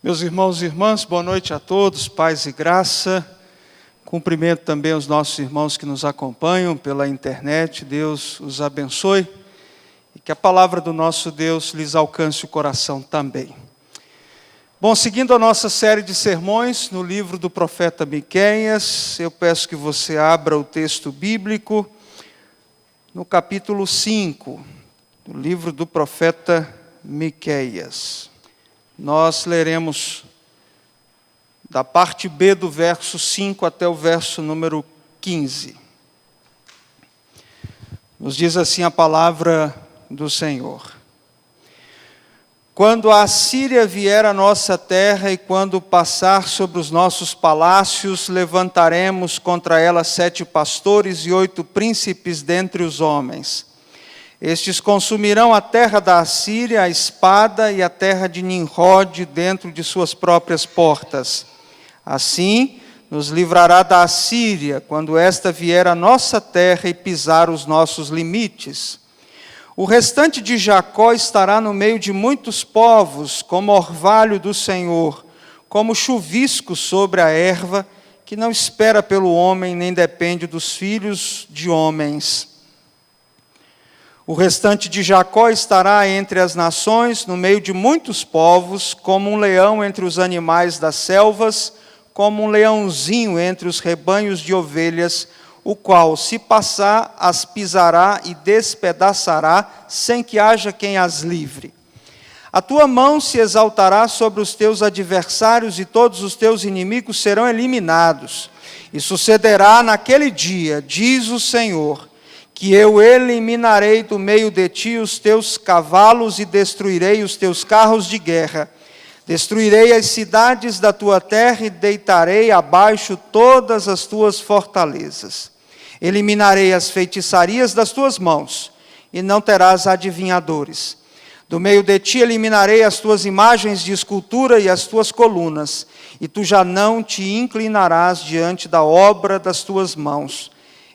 Meus irmãos e irmãs, boa noite a todos, paz e graça. Cumprimento também os nossos irmãos que nos acompanham pela internet. Deus os abençoe e que a palavra do nosso Deus lhes alcance o coração também. Bom, seguindo a nossa série de sermões no livro do profeta Miqueias, eu peço que você abra o texto bíblico no capítulo 5, do livro do profeta Miqueias. Nós leremos da parte B do verso 5 até o verso número 15. Nos diz assim a palavra do Senhor. Quando a Assíria vier à nossa terra e quando passar sobre os nossos palácios, levantaremos contra ela 7 pastores e 8 príncipes dentre os homens. Estes consumirão a terra da Assíria, a espada, e a terra de Nimrod dentro de suas próprias portas. Assim, nos livrará da Assíria, quando esta vier à nossa terra e pisar os nossos limites. O restante de Jacó estará no meio de muitos povos, como orvalho do Senhor, como chuvisco sobre a erva, que não espera pelo homem, nem depende dos filhos de homens. O restante de Jacó estará entre as nações, no meio de muitos povos, como um leão entre os animais das selvas, como um leãozinho entre os rebanhos de ovelhas, o qual, se passar, as pisará e despedaçará, sem que haja quem as livre. A tua mão se exaltará sobre os teus adversários, e todos os teus inimigos serão eliminados. E sucederá naquele dia, diz o Senhor, que eu eliminarei do meio de ti os teus cavalos e destruirei os teus carros de guerra. Destruirei as cidades da tua terra e deitarei abaixo todas as tuas fortalezas. Eliminarei as feitiçarias das tuas mãos, e não terás adivinhadores. Do meio de ti eliminarei as tuas imagens de escultura e as tuas colunas, e tu já não te inclinarás diante da obra das tuas mãos.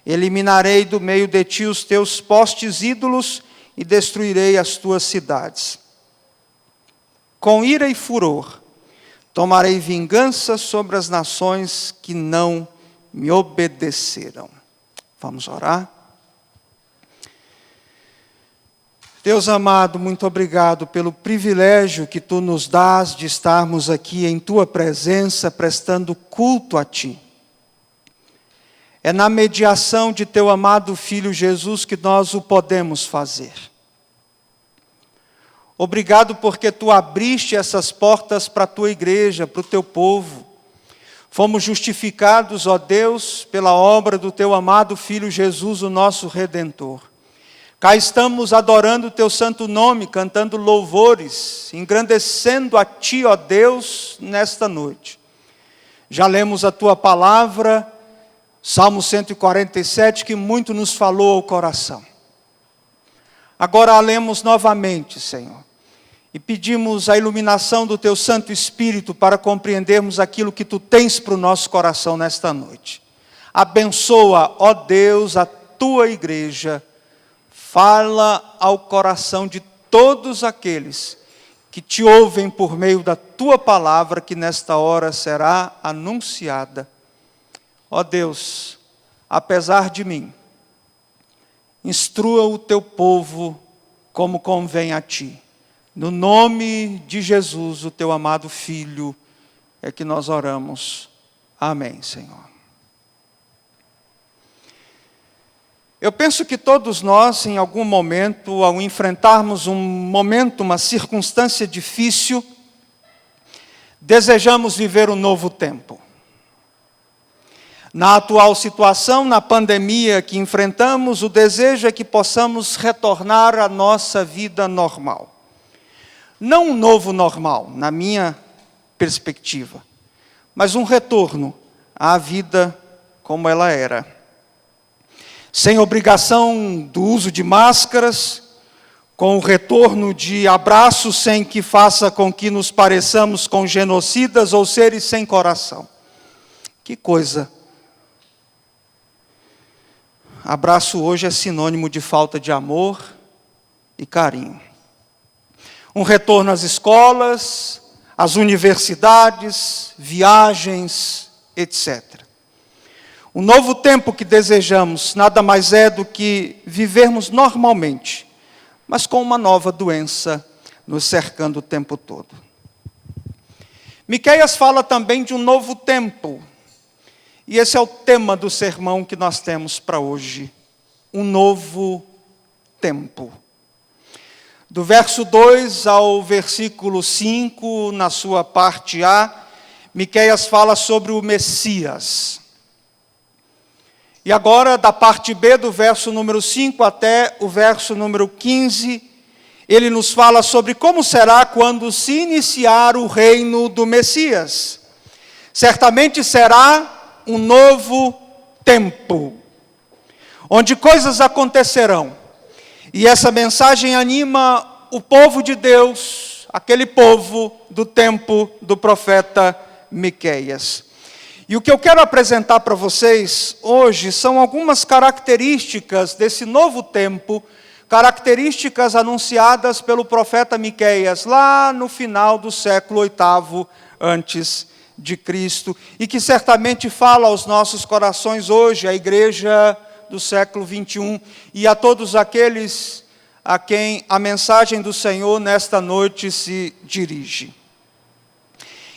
Eliminarei do meio de ti os teus postes ídolos e destruirei as tuas cidades. Com ira e furor, tomarei vingança sobre as nações que não me obedeceram. Vamos orar? Deus amado, muito obrigado pelo privilégio que tu nos dás de estarmos aqui em tua presença, prestando culto a ti. É na mediação de teu amado Filho Jesus que nós o podemos fazer. Obrigado porque tu abriste essas portas para a tua igreja, para o teu povo. Fomos justificados, ó Deus, pela obra do teu amado Filho Jesus, o nosso Redentor. Cá estamos adorando o teu santo nome, cantando louvores, engrandecendo a ti, ó Deus, nesta noite. Já lemos a tua palavra, Salmo 147, que muito nos falou ao coração. Agora a lemos novamente, Senhor, e pedimos a iluminação do Teu Santo Espírito para compreendermos aquilo que Tu tens para o nosso coração nesta noite. Abençoa, ó Deus, a Tua igreja, fala ao coração de todos aqueles que Te ouvem por meio da Tua palavra, que nesta hora será anunciada. Ó Deus, apesar de mim, instrua o teu povo como convém a ti. No nome de Jesus, o teu amado Filho, é que nós oramos. Amém, Senhor. Eu penso que todos nós, em algum momento, ao enfrentarmos um momento, uma circunstância difícil, desejamos viver um novo tempo. Na atual situação, na pandemia que enfrentamos, o desejo é que possamos retornar à nossa vida normal. Não um novo normal, na minha perspectiva, mas um retorno à vida como ela era. Sem obrigação do uso de máscaras, com o retorno de abraços sem que faça com que nos pareçamos com genocidas ou seres sem coração. Que coisa! Abraço hoje é sinônimo de falta de amor e carinho. Um retorno às escolas, as universidades, viagens, etc. O novo tempo que desejamos nada mais é do que vivermos normalmente, mas com uma nova doença nos cercando o tempo todo. Miqueias fala também de um novo tempo, e esse é o tema do sermão que nós temos para hoje, um novo tempo. Do verso 2 ao versículo 5, na sua parte A, Miqueias fala sobre o Messias. E agora, da parte B, do verso número 5 até o verso número 15, ele nos fala sobre como será quando se iniciar o reino do Messias. Certamente será um novo tempo, onde coisas acontecerão. E essa mensagem anima o povo de Deus, aquele povo do tempo do profeta Miqueias. E o que eu quero apresentar para vocês hoje são algumas características desse novo tempo, características anunciadas pelo profeta Miqueias, lá no final do século VIII antes de Cristo, e que certamente fala aos nossos corações hoje, a igreja do século XXI, e a todos aqueles a quem a mensagem do Senhor nesta noite se dirige.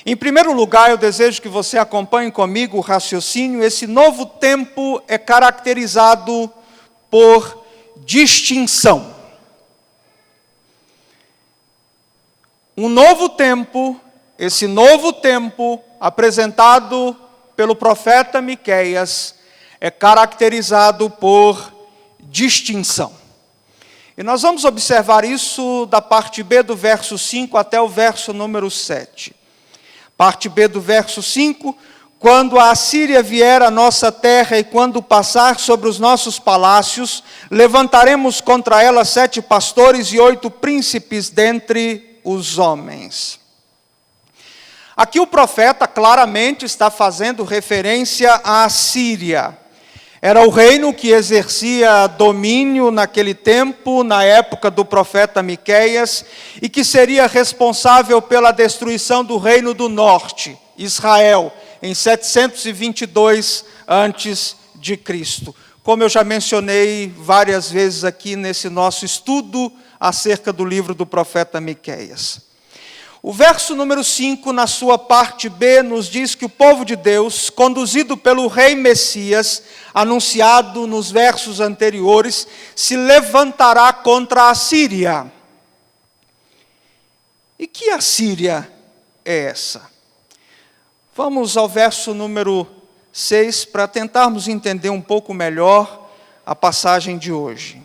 Em primeiro lugar, eu desejo que você acompanhe comigo o raciocínio. Esse novo tempo é caracterizado por distinção. Um novo tempo, esse novo tempo apresentado pelo profeta Miqueias, é caracterizado por distinção. E nós vamos observar isso da parte B do verso 5 até o verso número 7. Parte B do verso 5, quando a Assíria vier à nossa terra e quando passar sobre os nossos palácios, levantaremos contra ela 7 pastores e 8 príncipes dentre os homens. Aqui o profeta claramente está fazendo referência à Assíria. Era o reino que exercia domínio naquele tempo, na época do profeta Miqueias, e que seria responsável pela destruição do reino do norte, Israel, em 722 antes de Cristo. Como eu já mencionei várias vezes aqui nesse nosso estudo acerca do livro do profeta Miqueias. O verso número 5, na sua parte B, nos diz que o povo de Deus, conduzido pelo rei Messias, anunciado nos versos anteriores, se levantará contra a Assíria. E que Assíria é essa? Vamos ao verso número 6, para tentarmos entender um pouco melhor a passagem de hoje.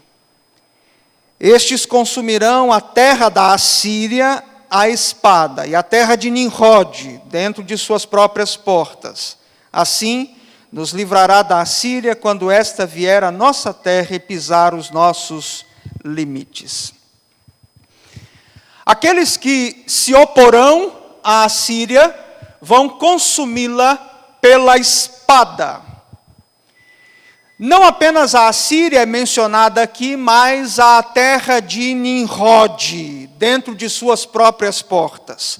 Estes consumirão a terra da Assíria a espada, e a terra de Nimrod, dentro de suas próprias portas. Assim, nos livrará da Assíria, quando esta vier à nossa terra e pisar os nossos limites. Aqueles que se oporão à Assíria, vão consumi-la pela espada. Não apenas a Assíria é mencionada aqui, mas a terra de Nimrod, dentro de suas próprias portas.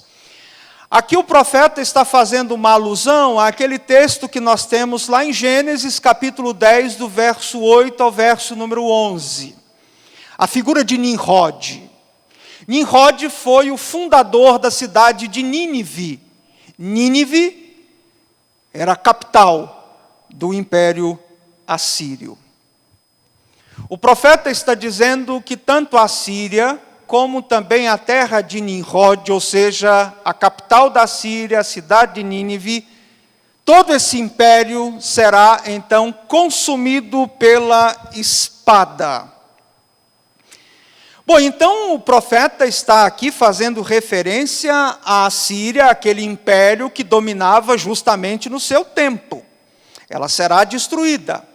Aqui o profeta está fazendo uma alusão àquele texto que nós temos lá em Gênesis, capítulo 10, do verso 8 ao verso número 11. A figura de Nimrod. Nimrod foi o fundador da cidade de Nínive. Nínive era a capital do Império Assírio. O profeta está dizendo que tanto a Síria, como também a terra de Nimrod, ou seja, a capital da Síria, a cidade de Nínive, todo esse império será então consumido pela espada. Bom, então o profeta está aqui fazendo referência à Síria, aquele império que dominava justamente no seu tempo. Ela será destruída.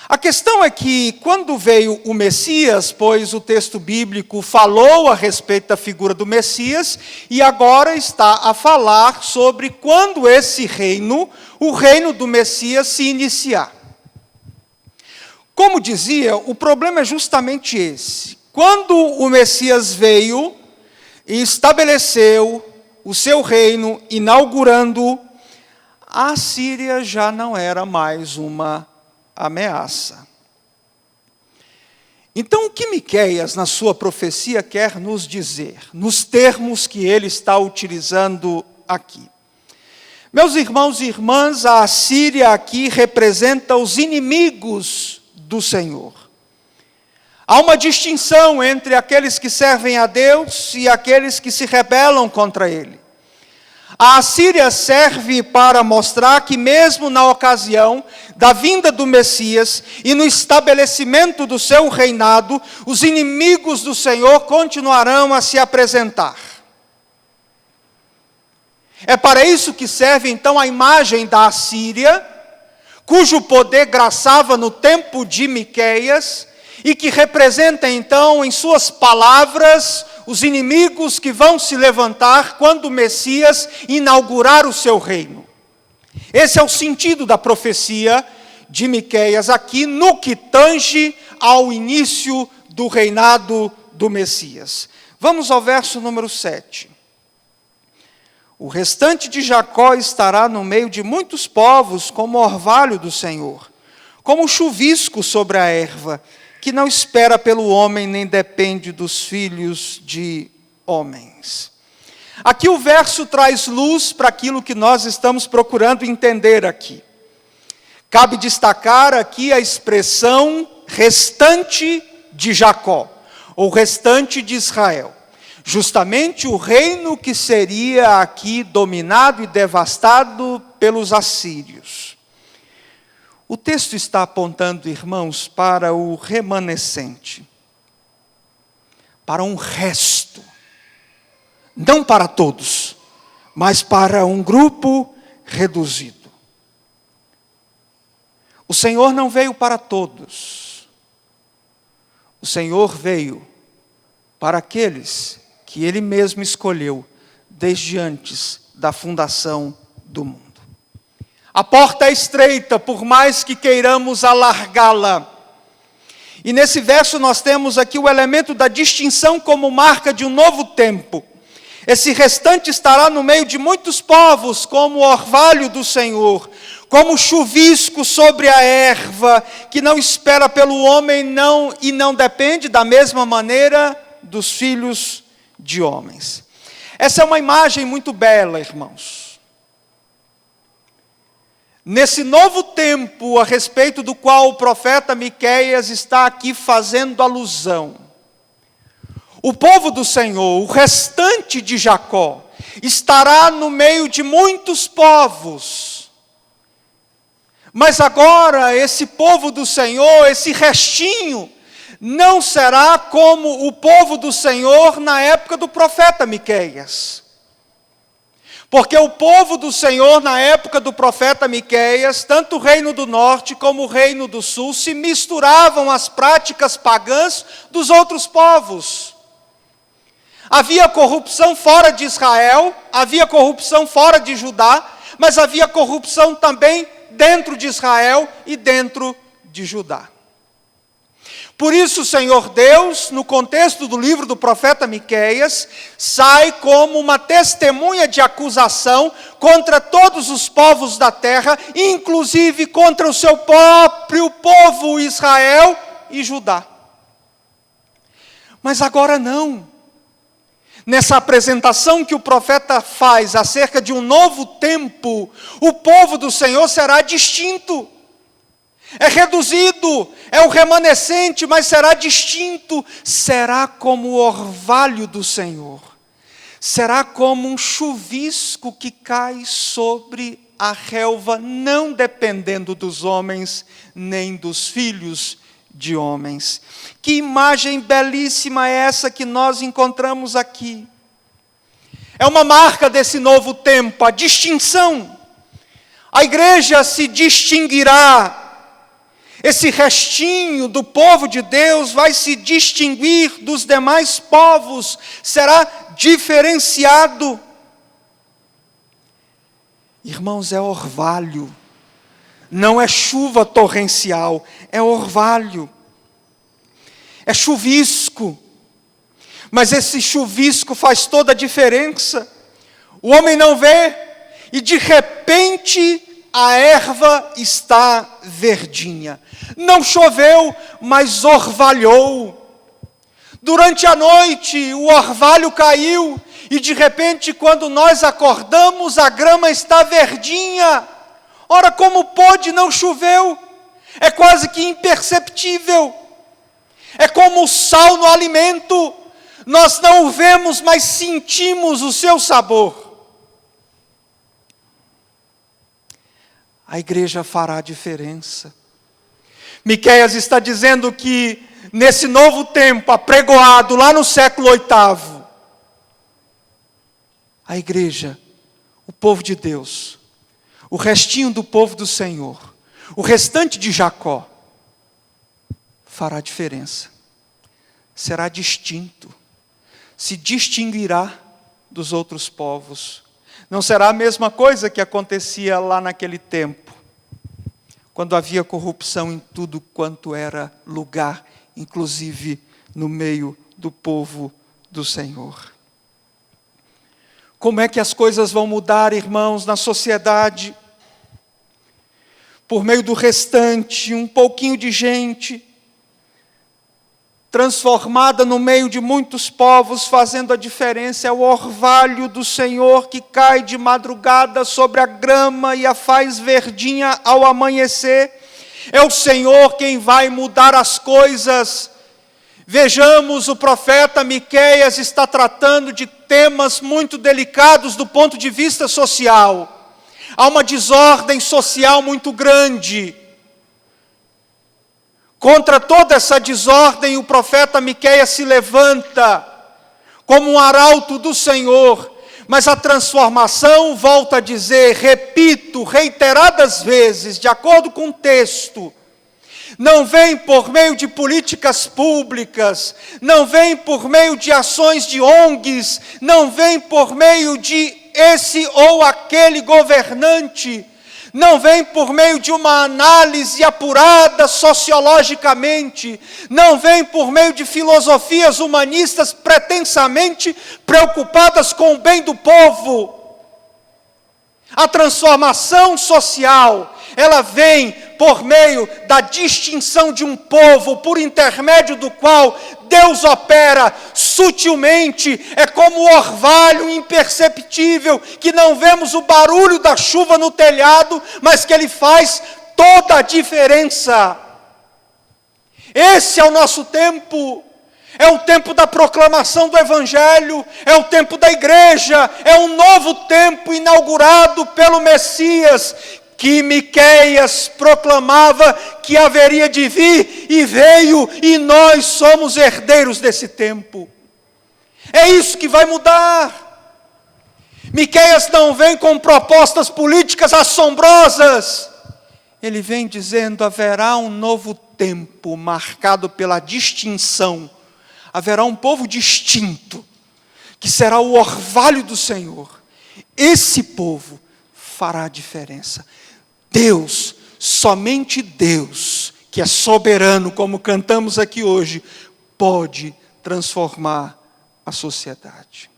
A questão é que, quando veio o Messias, pois o texto bíblico falou a respeito da figura do Messias, e agora está a falar sobre quando esse reino, o reino do Messias, se iniciar. Como dizia, o problema é justamente esse. Quando o Messias veio e estabeleceu o seu reino, inaugurando-o, a Assíria já não era mais uma ameaça. Então, o que Miqueias, na sua profecia, quer nos dizer, nos termos que ele está utilizando aqui? Meus irmãos e irmãs, a Assíria aqui representa os inimigos do Senhor. Há uma distinção entre aqueles que servem a Deus e aqueles que se rebelam contra Ele. A Assíria serve para mostrar que mesmo na ocasião da vinda do Messias e no estabelecimento do seu reinado, os inimigos do Senhor continuarão a se apresentar. É para isso que serve então a imagem da Assíria, cujo poder graçava no tempo de Miqueias, e que representa então em suas palavras os inimigos que vão se levantar quando o Messias inaugurar o seu reino. Esse é o sentido da profecia de Miqueias aqui no que tange ao início do reinado do Messias. Vamos ao verso número 7. O restante de Jacó estará no meio de muitos povos como orvalho do Senhor, como chuvisco sobre a erva, que não espera pelo homem, nem depende dos filhos de homens. Aqui o verso traz luz para aquilo que nós estamos procurando entender aqui. Cabe destacar aqui a expressão restante de Jacó, ou restante de Israel. Justamente o reino que seria aqui dominado e devastado pelos assírios. O texto está apontando, irmãos, para o remanescente, para um resto, não para todos, mas para um grupo reduzido. O Senhor não veio para todos, o Senhor veio para aqueles que Ele mesmo escolheu desde antes da fundação do mundo. A porta é estreita, por mais que queiramos alargá-la. E nesse verso nós temos aqui o elemento da distinção como marca de um novo tempo. Esse restante estará no meio de muitos povos, como o orvalho do Senhor, como chuvisco sobre a erva, que não espera pelo homem e não depende da mesma maneira dos filhos de homens. Essa é uma imagem muito bela, irmãos. Nesse novo tempo, a respeito do qual o profeta Miqueias está aqui fazendo alusão, o povo do Senhor, o restante de Jacó, estará no meio de muitos povos. Mas agora, esse povo do Senhor, esse restinho, não será como o povo do Senhor na época do profeta Miqueias. Porque o povo do Senhor, na época do profeta Miqueias, tanto o reino do norte como o reino do sul, se misturavam às práticas pagãs dos outros povos. Havia corrupção fora de Israel, havia corrupção fora de Judá, mas havia corrupção também dentro de Israel e dentro de Judá. Por isso o Senhor Deus, no contexto do livro do profeta Miqueias, sai como uma testemunha de acusação contra todos os povos da terra, inclusive contra o seu próprio povo Israel e Judá. Mas agora não. Nessa apresentação que o profeta faz acerca de um novo tempo, o povo do Senhor será distinto. É reduzido, é o remanescente, mas será distinto. Será como o orvalho do Senhor. Será como um chuvisco que cai sobre a relva, não dependendo dos homens, nem dos filhos de homens. Que imagem belíssima é essa que nós encontramos aqui. É uma marca desse novo tempo, a distinção. A igreja se distinguirá. Esse restinho do povo de Deus vai se distinguir dos demais povos, será diferenciado. Irmãos, é orvalho, não é chuva torrencial, é orvalho, é chuvisco, mas esse chuvisco faz toda a diferença. O homem não vê, e de repente a erva está verdinha. Não choveu, mas orvalhou. Durante a noite o orvalho caiu, e de repente quando nós acordamos a grama está verdinha. Ora, como pôde, não choveu? É quase que imperceptível. É como o sal no alimento. Nós não o vemos, mas sentimos o seu sabor. A igreja fará diferença. Miqueias está dizendo que nesse novo tempo, apregoado lá no século VIII, a igreja, o povo de Deus, o restinho do povo do Senhor, o restante de Jacó, fará diferença. Será distinto. Se distinguirá dos outros povos. Não será a mesma coisa que acontecia lá naquele tempo, quando havia corrupção em tudo quanto era lugar, inclusive no meio do povo do Senhor. Como é que as coisas vão mudar, irmãos, na sociedade? Por meio do restante, um pouquinho de gente transformada no meio de muitos povos, fazendo a diferença. É o orvalho do Senhor que cai de madrugada sobre a grama e a faz verdinha ao amanhecer. É o Senhor quem vai mudar as coisas. Vejamos, o profeta Miqueias está tratando de temas muito delicados do ponto de vista social. Há uma desordem social muito grande. Contra toda essa desordem, o profeta Miqueias se levanta como um arauto do Senhor. Mas a transformação, volta a dizer, repito, reiteradas vezes, de acordo com o texto, não vem por meio de políticas públicas, não vem por meio de ações de ONGs, não vem por meio de esse ou aquele governante, não vem por meio de uma análise apurada sociologicamente, não vem por meio de filosofias humanistas pretensamente preocupadas com o bem do povo. A transformação social, ela vem por meio da distinção de um povo, por intermédio do qual Deus opera sutilmente. É como o orvalho imperceptível, que não vemos o barulho da chuva no telhado, mas que ele faz toda a diferença. Esse é o nosso tempo. É o tempo da proclamação do Evangelho, é o tempo da igreja, é um novo tempo inaugurado pelo Messias, que Miqueias proclamava que haveria de vir, e veio, e nós somos herdeiros desse tempo. É isso que vai mudar. Miqueias não vem com propostas políticas assombrosas. Ele vem dizendo: haverá um novo tempo marcado pela distinção. Haverá um povo distinto, que será o orvalho do Senhor. Esse povo fará a diferença. Deus, somente Deus, que é soberano, como cantamos aqui hoje, pode transformar a sociedade.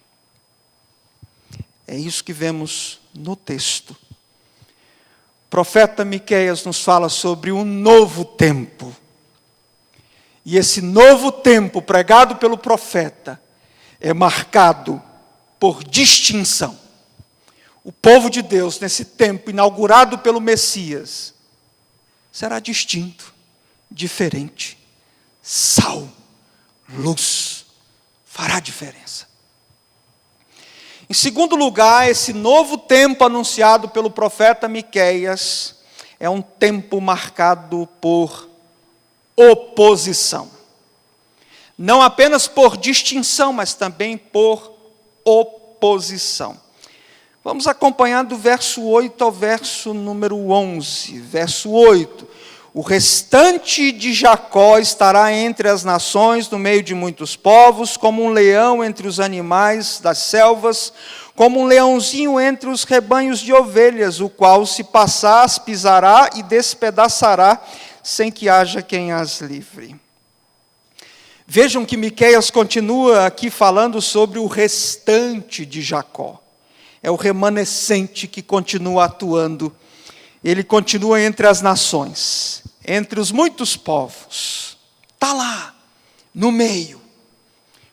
É isso que vemos no texto. O profeta Miqueias nos fala sobre um novo tempo. E esse novo tempo pregado pelo profeta é marcado por distinção. O povo de Deus, nesse tempo inaugurado pelo Messias, será distinto, diferente. Sal, luz, fará diferença. Em segundo lugar, esse novo tempo anunciado pelo profeta Miqueias é um tempo marcado por oposição. Não apenas por distinção, mas também por oposição. Vamos acompanhar do verso 8 ao verso número 11. Verso 8. O restante de Jacó estará entre as nações, no meio de muitos povos, como um leão entre os animais das selvas, como um leãozinho entre os rebanhos de ovelhas, o qual, se passar, as pisará e despedaçará, sem que haja quem as livre. Vejam que Miqueias continua aqui falando sobre o restante de Jacó. é o remanescente que continua atuando. Ele continua entre as nações, entre os muitos povos. Está lá, no meio.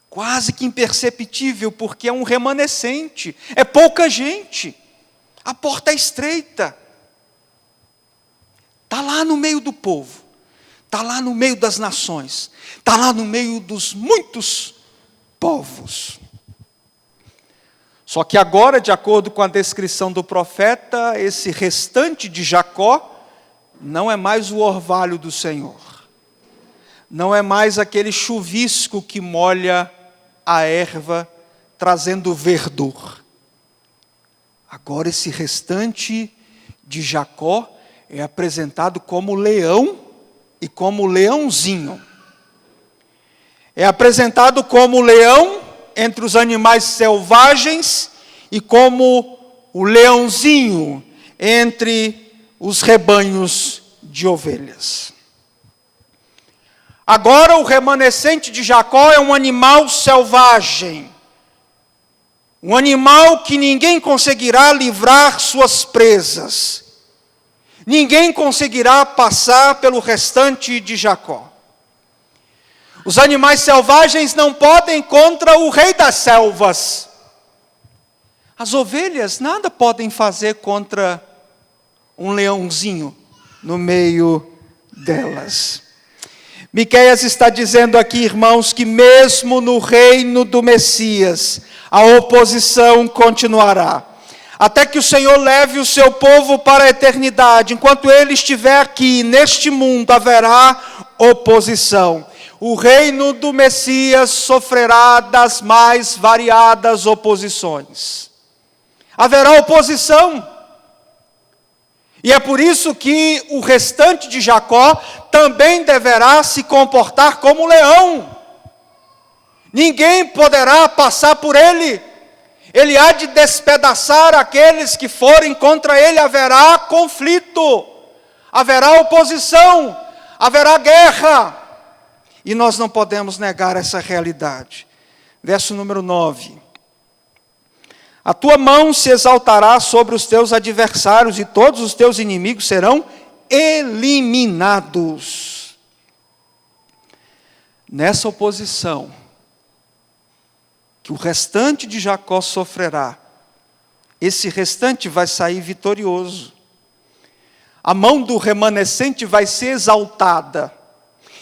Quase que imperceptível, porque é um remanescente. É pouca gente. A porta é estreita. Está lá no meio do povo. Está lá no meio das nações. Está lá no meio dos muitos povos. Só que agora, de acordo com a descrição do profeta, esse restante de Jacó não é mais o orvalho do Senhor. Não é mais aquele chuvisco que molha a erva, trazendo verdor. Agora esse restante de Jacó é apresentado como leão e como leãozinho. É apresentado como leão entre os animais selvagens e como o leãozinho entre os rebanhos de ovelhas. Agora o remanescente de Jacó é um animal selvagem. Um animal que ninguém conseguirá livrar suas presas. Ninguém conseguirá passar pelo restante de Jacó. Os animais selvagens não podem contra o rei das selvas. As ovelhas nada podem fazer contra um leãozinho no meio delas. Miqueias está dizendo aqui, irmãos, que mesmo no reino do Messias, a oposição continuará. Até que o Senhor leve o seu povo para a eternidade. Enquanto ele estiver aqui, neste mundo, haverá oposição. O reino do Messias sofrerá das mais variadas oposições. Haverá oposição. E é por isso que o restante de Jacó também deverá se comportar como leão. Ninguém poderá passar por ele. Ele há de despedaçar aqueles que forem contra ele. Haverá conflito, haverá oposição, haverá guerra. E nós não podemos negar essa realidade. Verso número 9. A tua mão se exaltará sobre os teus adversários e todos os teus inimigos serão eliminados. Nessa oposição que o restante de Jacó sofrerá, esse restante vai sair vitorioso. A mão do remanescente vai ser exaltada.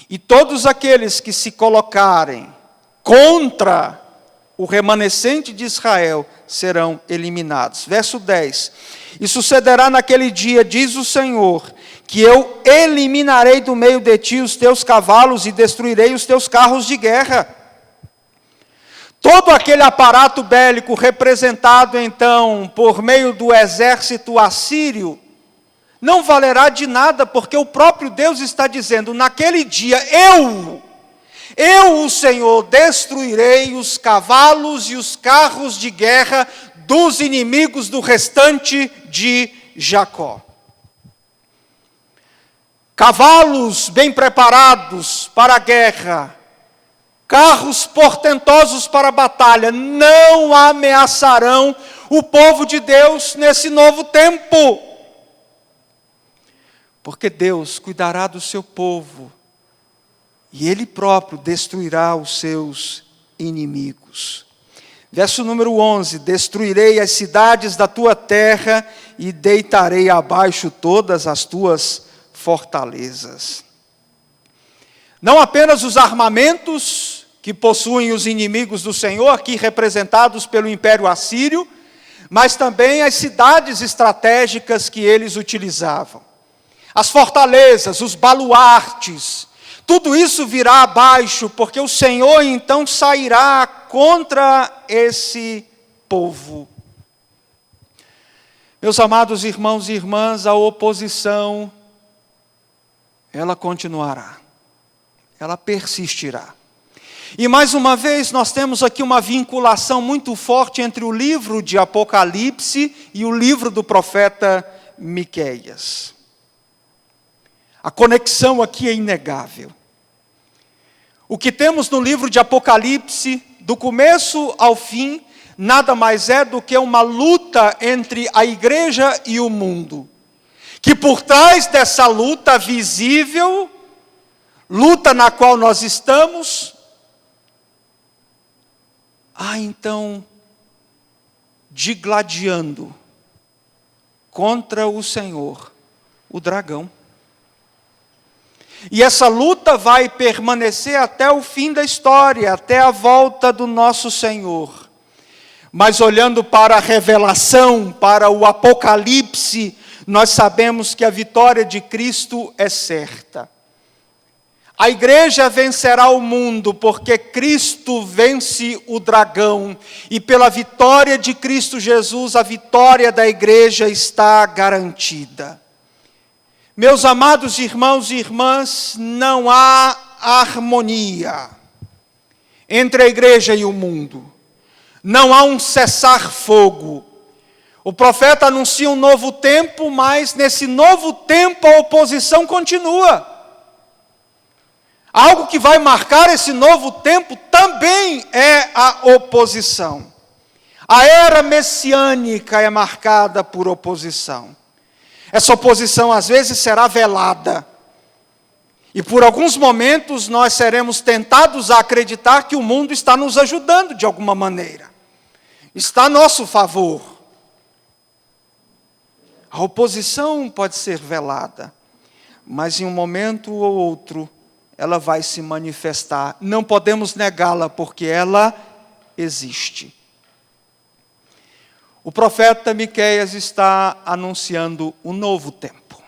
E todos aqueles que se colocarem contra o remanescente de Israel serão eliminados. Verso 10. E sucederá naquele dia, diz o Senhor, que eu eliminarei do meio de ti os teus cavalos e destruirei os teus carros de guerra. Todo aquele aparato bélico representado então por meio do exército assírio, não valerá de nada, porque o próprio Deus está dizendo, naquele dia eu, o Senhor, destruirei os cavalos e os carros de guerra dos inimigos do restante de Jacó. Cavalos bem preparados para a guerra, carros portentosos para a batalha, não ameaçarão o povo de Deus nesse novo tempo. Porque Deus cuidará do seu povo, e Ele próprio destruirá os seus inimigos. Verso número 11, destruirei as cidades da tua terra, e deitarei abaixo todas as tuas fortalezas. Não apenas os armamentos que possuem os inimigos do Senhor, aqui representados pelo Império Assírio, mas também as cidades estratégicas que eles utilizavam. As fortalezas, os baluartes, tudo isso virá abaixo, porque o Senhor então sairá contra esse povo. Meus amados irmãos e irmãs, a oposição, ela continuará, ela persistirá. E mais uma vez nós temos aqui uma vinculação muito forte entre o livro de Apocalipse e o livro do profeta Miqueias. A conexão aqui é inegável. O que temos no livro de Apocalipse, do começo ao fim, nada mais é do que uma luta entre a igreja e o mundo. Que por trás dessa luta visível, luta na qual nós estamos, há então, digladiando contra o Senhor, o dragão. E essa luta vai permanecer até o fim da história, até a volta do nosso Senhor. Mas olhando para a revelação, para o Apocalipse, nós sabemos que a vitória de Cristo é certa. A igreja vencerá o mundo, porque Cristo vence o dragão, e pela vitória de Cristo Jesus, a vitória da igreja está garantida. Meus amados irmãos e irmãs, não há harmonia entre a igreja e o mundo. Não há um cessar-fogo. O profeta anuncia um novo tempo, mas nesse novo tempo a oposição continua. Algo que vai marcar esse novo tempo também é a oposição. A era messiânica é marcada por oposição. Essa oposição às vezes será velada. E por alguns momentos nós seremos tentados a acreditar que o mundo está nos ajudando de alguma maneira. Está a nosso favor. A oposição pode ser velada, mas em um momento ou outro ela vai se manifestar. Não podemos negá-la porque ela existe. O profeta Miqueias está anunciando um novo tempo.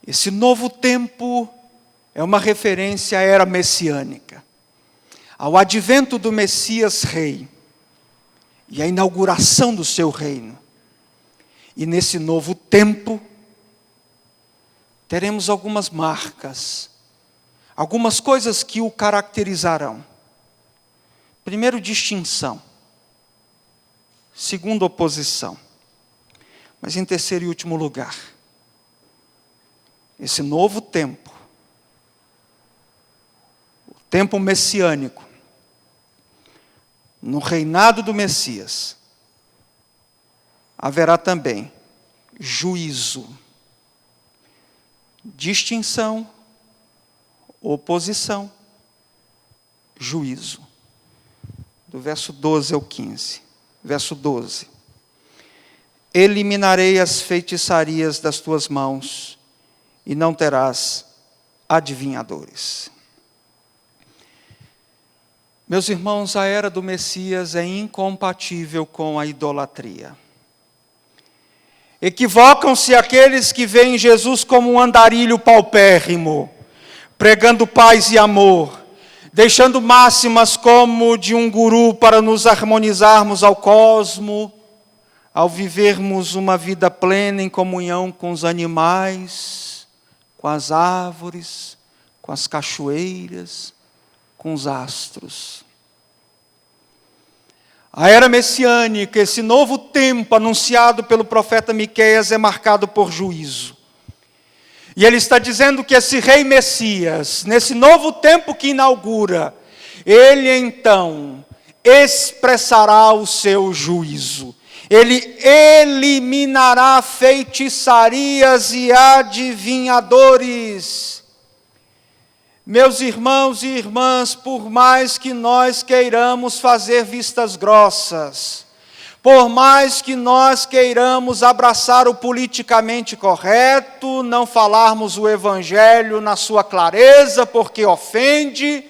Esse novo tempo é uma referência à era messiânica, ao advento do Messias Rei e à inauguração do seu reino. E nesse novo tempo, teremos algumas marcas, algumas coisas que o caracterizarão. Primeiro, distinção. Segundo, oposição. Mas em terceiro e último lugar, esse novo tempo, o tempo messiânico, no reinado do Messias, haverá também juízo. Distinção, oposição, juízo. Do verso 12 ao 15. Verso 12. Eliminarei as feitiçarias das tuas mãos, e não terás adivinhadores. Meus irmãos, a era do Messias é incompatível com a idolatria. Equivocam-se aqueles que veem Jesus como um andarilho paupérrimo, pregando paz e amor, deixando máximas como de um guru para nos harmonizarmos ao cosmo, ao vivermos uma vida plena em comunhão com os animais, com as árvores, com as cachoeiras, com os astros. A era messiânica, esse novo tempo anunciado pelo profeta Miqueias é marcado por juízo. E ele está dizendo que esse rei Messias, nesse novo tempo que inaugura, ele então expressará o seu juízo. Ele eliminará feitiçarias e adivinhadores. Meus irmãos e irmãs, por mais que nós queiramos fazer vistas grossas, por mais que nós queiramos abraçar o politicamente correto, não falarmos o evangelho na sua clareza, porque ofende,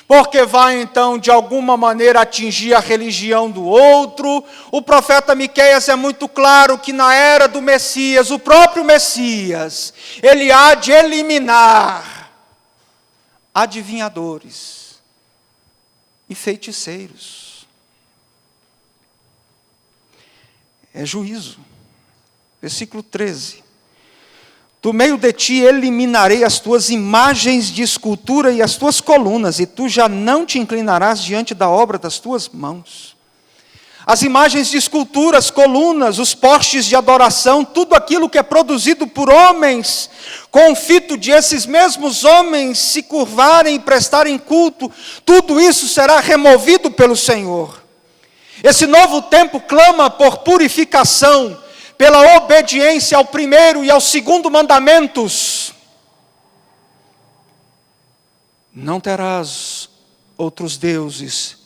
porque vai então de alguma maneira atingir a religião do outro, o profeta Miqueias é muito claro que na era do Messias, o próprio Messias, ele há de eliminar adivinhadores e feiticeiros. É juízo. Versículo 13. Do meio de ti eliminarei as tuas imagens de escultura e as tuas colunas, e tu já não te inclinarás diante da obra das tuas mãos. As imagens de esculturas, colunas, os postes de adoração, tudo aquilo que é produzido por homens, com o fito de esses mesmos homens se curvarem e prestarem culto, tudo isso será removido pelo Senhor. Esse novo tempo clama por purificação, pela obediência ao primeiro e ao segundo mandamentos. Não terás outros deuses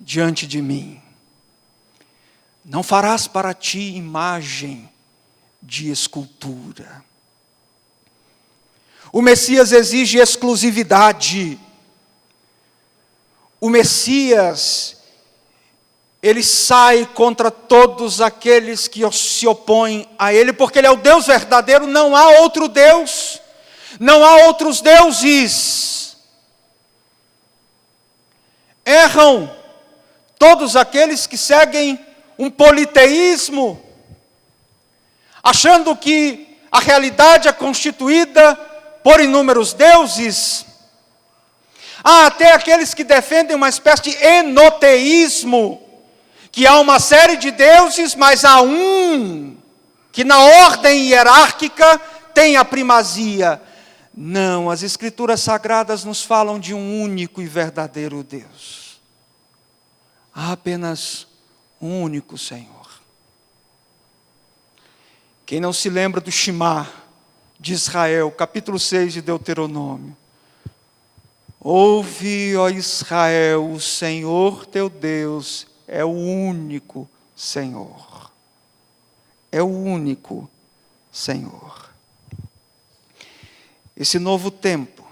diante de mim. Não farás para ti imagem de escultura. O Messias exige exclusividade. O Messias, ele sai contra todos aqueles que se opõem a ele, porque ele é o Deus verdadeiro, não há outro Deus, não há outros deuses. Erram todos aqueles que seguem um politeísmo, achando que a realidade é constituída por inúmeros deuses. Há até aqueles que defendem uma espécie de enoteísmo, que há uma série de deuses, mas há um que na ordem hierárquica tem a primazia. Não, as Escrituras Sagradas nos falam de um único e verdadeiro Deus. Há apenas um único Senhor. Quem não se lembra do Shema de Israel, capítulo 6 de Deuteronômio. Ouve, ó Israel, o Senhor teu Deus é o único Senhor. É o único Senhor. Esse novo tempo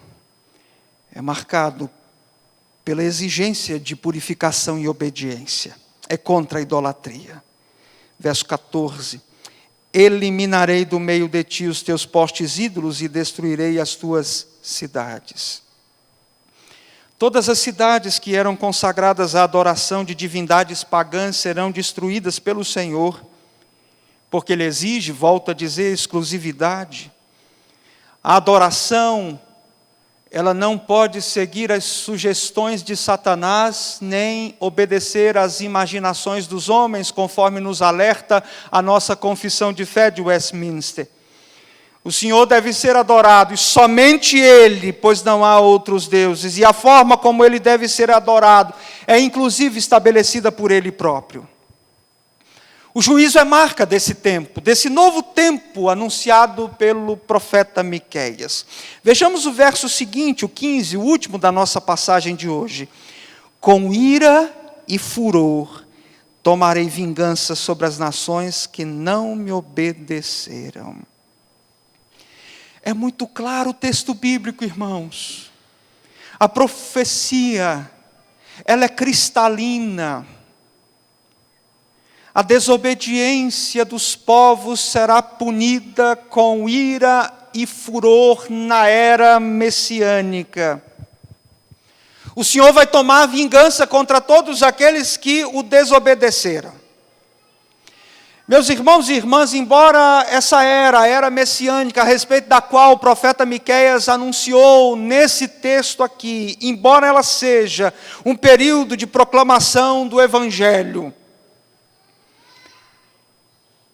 é marcado pela exigência de purificação e obediência. É contra a idolatria. Verso 14. Eliminarei do meio de ti os teus postes ídolos e destruirei as tuas cidades. Todas as cidades que eram consagradas à adoração de divindades pagãs serão destruídas pelo Senhor, porque Ele exige, volto a dizer, exclusividade. A adoração, ela não pode seguir as sugestões de Satanás, nem obedecer às imaginações dos homens, conforme nos alerta a nossa confissão de fé de Westminster. O Senhor deve ser adorado, e somente Ele, pois não há outros deuses. E a forma como Ele deve ser adorado é inclusive estabelecida por Ele próprio. O juízo é marca desse tempo, desse novo tempo anunciado pelo profeta Miqueias. Vejamos o verso seguinte, o 15, o último da nossa passagem de hoje. Com ira e furor tomarei vingança sobre as nações que não me obedeceram. É muito claro o texto bíblico, irmãos. A profecia, ela é cristalina. A desobediência dos povos será punida com ira e furor na era messiânica. O Senhor vai tomar vingança contra todos aqueles que o desobedeceram. Meus irmãos e irmãs, embora essa era, a era messiânica, a respeito da qual o profeta Miqueias anunciou nesse texto aqui, embora ela seja um período de proclamação do Evangelho,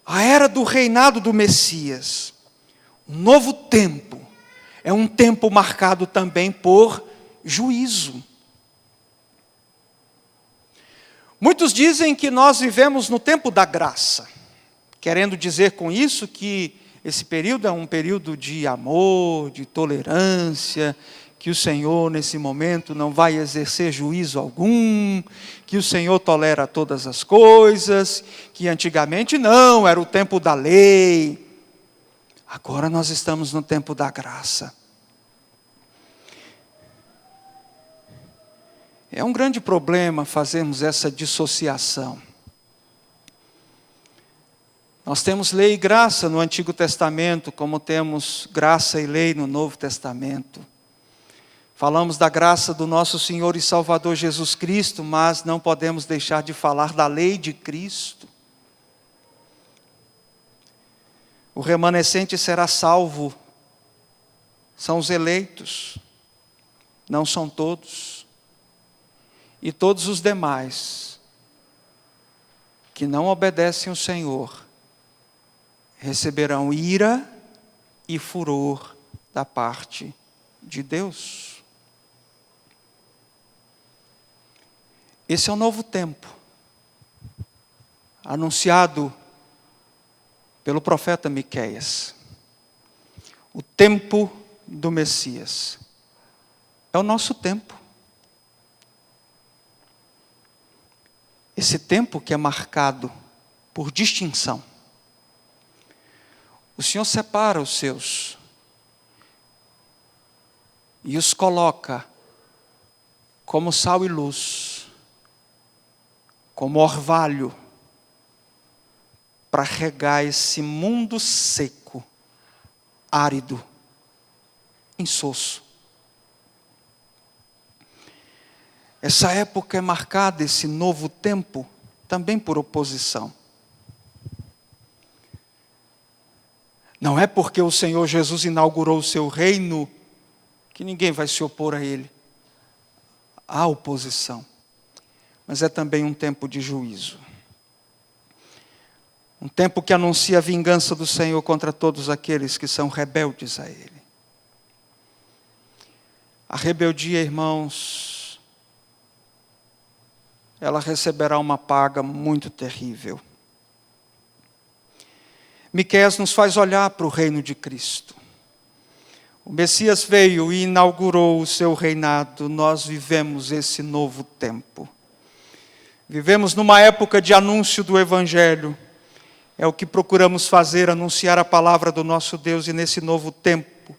a era do reinado do Messias, um novo tempo, é um tempo marcado também por juízo. Muitos dizem que nós vivemos no tempo da graça, querendo dizer com isso que esse período é um período de amor, de tolerância, que o Senhor nesse momento não vai exercer juízo algum, que o Senhor tolera todas as coisas, que antigamente não, era o tempo da lei. Agora nós estamos no tempo da graça. É um grande problema fazermos essa dissociação. Nós temos lei e graça no Antigo Testamento, como temos graça e lei no Novo Testamento. Falamos da graça do nosso Senhor e Salvador Jesus Cristo, mas não podemos deixar de falar da lei de Cristo. O remanescente será salvo, são os eleitos, não são todos. E todos os demais que não obedecem ao Senhor receberão ira e furor da parte de Deus. Esse é o novo tempo, anunciado pelo profeta Miqueias. O tempo do Messias. É o nosso tempo. Esse tempo que é marcado por distinção. O Senhor separa os seus e os coloca como sal e luz, como orvalho, para regar esse mundo seco, árido, insosso. Essa época é marcada, esse novo tempo, também por oposição. Não é porque o Senhor Jesus inaugurou o seu reino que ninguém vai se opor a ele. Há oposição. Mas é também um tempo de juízo. Um tempo que anuncia a vingança do Senhor contra todos aqueles que são rebeldes a Ele. A rebeldia, irmãos, ela receberá uma paga muito terrível. Miqueias nos faz olhar para o reino de Cristo. O Messias veio e inaugurou o seu reinado. Nós vivemos esse novo tempo. Vivemos numa época de anúncio do Evangelho. É o que procuramos fazer, anunciar a palavra do nosso Deus. E nesse novo tempo,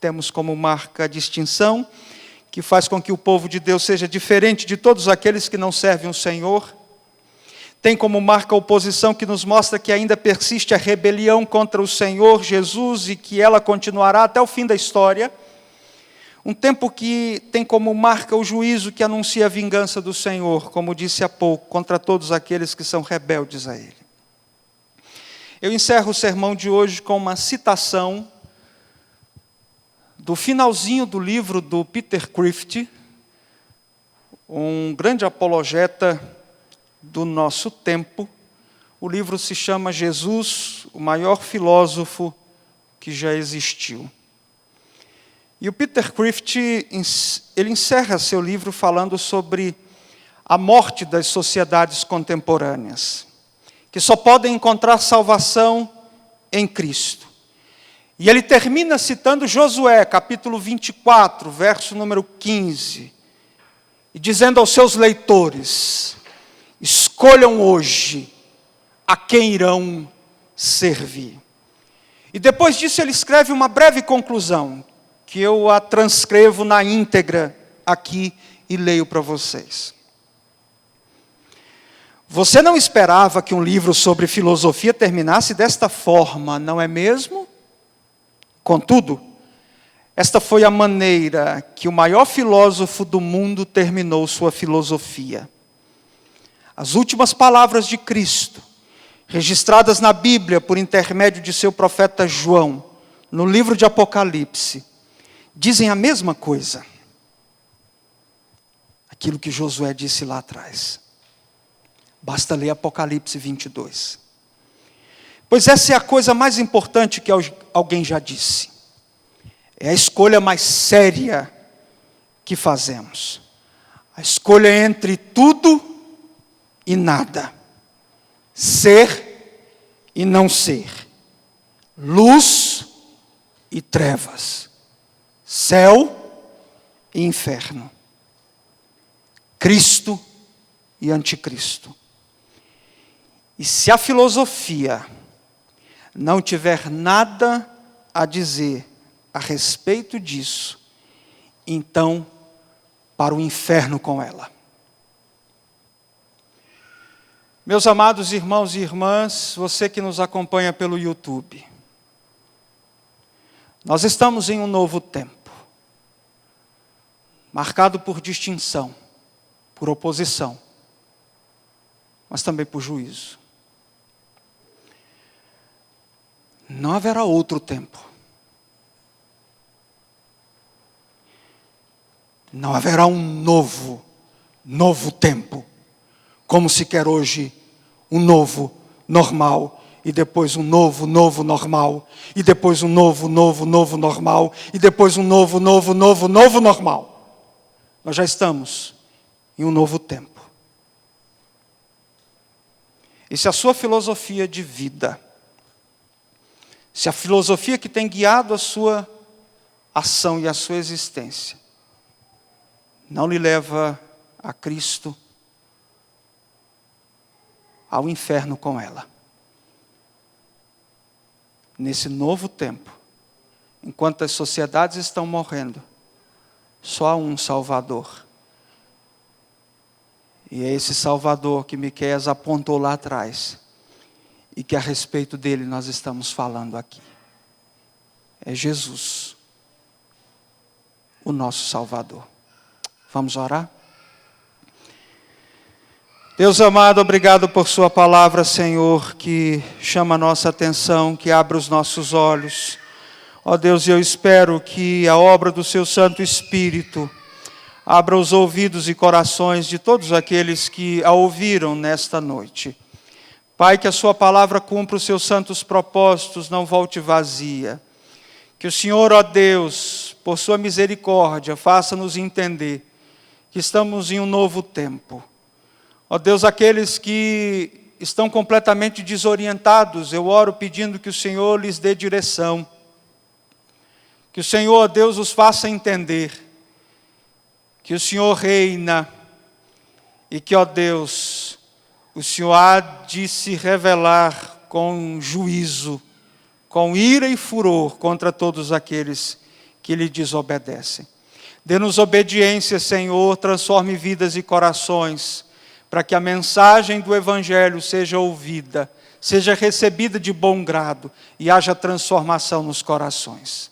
temos como marca a distinção, que faz com que o povo de Deus seja diferente de todos aqueles que não servem o Senhor. Tem como marca a oposição que nos mostra que ainda persiste a rebelião contra o Senhor Jesus e que ela continuará até o fim da história. Um tempo que tem como marca o juízo que anuncia a vingança do Senhor, como disse há pouco, contra todos aqueles que são rebeldes a Ele. Eu encerro o sermão de hoje com uma citação do finalzinho do livro do Peter Kreeft, um grande apologeta do nosso tempo. O livro se chama Jesus, o maior filósofo que já existiu. E o Peter Kreeft, ele encerra seu livro falando sobre a morte das sociedades contemporâneas, que só podem encontrar salvação em Cristo. E ele termina citando Josué, capítulo 24, verso número 15, e dizendo aos seus leitores: escolham hoje a quem irão servir. E depois disso ele escreve uma breve conclusão, que eu a transcrevo na íntegra aqui e leio para vocês. Você não esperava que um livro sobre filosofia terminasse desta forma, não é mesmo? Contudo, esta foi a maneira que o maior filósofo do mundo terminou sua filosofia. As últimas palavras de Cristo, registradas na Bíblia por intermédio de seu profeta João, no livro de Apocalipse, dizem a mesma coisa. Aquilo que Josué disse lá atrás. Basta ler Apocalipse 22. Pois essa é a coisa mais importante que alguém já disse. É a escolha mais séria que fazemos. A escolha entre tudo e nada. Ser e não ser. Luz e trevas. Céu e inferno. Cristo e anticristo. E se a filosofia não tiver nada a dizer a respeito disso, então para o inferno com ela. Meus amados irmãos e irmãs, você que nos acompanha pelo YouTube, nós estamos em um novo tempo, marcado por distinção, por oposição, mas também por juízo. Não haverá outro tempo. Não haverá um novo tempo, como se quer hoje um novo normal. E depois um novo normal. E depois um novo normal. E depois um novo normal. Nós já estamos em um novo tempo. E se a sua filosofia de vida, se a filosofia que tem guiado a sua ação e a sua existência, não lhe leva a Cristo, ao inferno com ela. Nesse novo tempo, enquanto as sociedades estão morrendo, só há um Salvador. E é esse Salvador que Miqueias apontou lá atrás, e que a respeito dele nós estamos falando aqui. É Jesus, o nosso Salvador. Vamos orar? Deus amado, obrigado por sua palavra, Senhor, que chama a nossa atenção, que abre os nossos olhos. Ó Deus, eu espero que a obra do seu Santo Espírito abra os ouvidos e corações de todos aqueles que a ouviram nesta noite. Pai, que a sua palavra cumpra os seus santos propósitos, não volte vazia. Que o Senhor, ó Deus, por sua misericórdia, faça-nos entender que estamos em um novo tempo. Ó Deus, aqueles que estão completamente desorientados, eu oro pedindo que o Senhor lhes dê direção. Que o Senhor, ó Deus, os faça entender que o Senhor reina e que, ó Deus, o Senhor há de se revelar com juízo, com ira e furor contra todos aqueles que lhe desobedecem. Dê-nos obediência, Senhor, transforme vidas e corações, para que a mensagem do Evangelho seja ouvida, seja recebida de bom grado e haja transformação nos corações.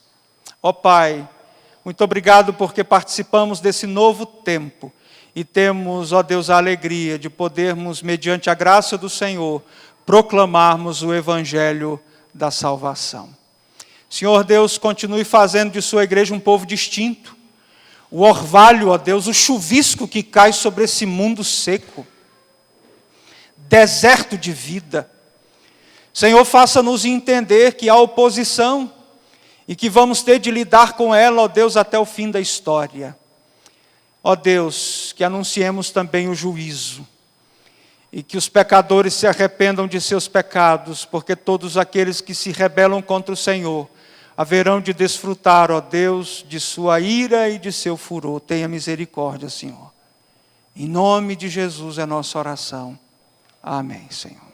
Ó Pai, muito obrigado porque participamos desse novo tempo e temos, ó Deus, a alegria de podermos, mediante a graça do Senhor, proclamarmos o Evangelho da salvação. Senhor Deus, continue fazendo de sua igreja um povo distinto. O orvalho, ó Deus, o chuvisco que cai sobre esse mundo seco, deserto de vida. Senhor, faça-nos entender que há oposição e que vamos ter de lidar com ela, ó Deus, até o fim da história. Ó Deus, que anunciemos também o juízo e que os pecadores se arrependam de seus pecados, porque todos aqueles que se rebelam contra o Senhor haverão de desfrutar, ó Deus, de sua ira e de seu furor. Tenha misericórdia, Senhor. Em nome de Jesus é nossa oração. Amém, Senhor.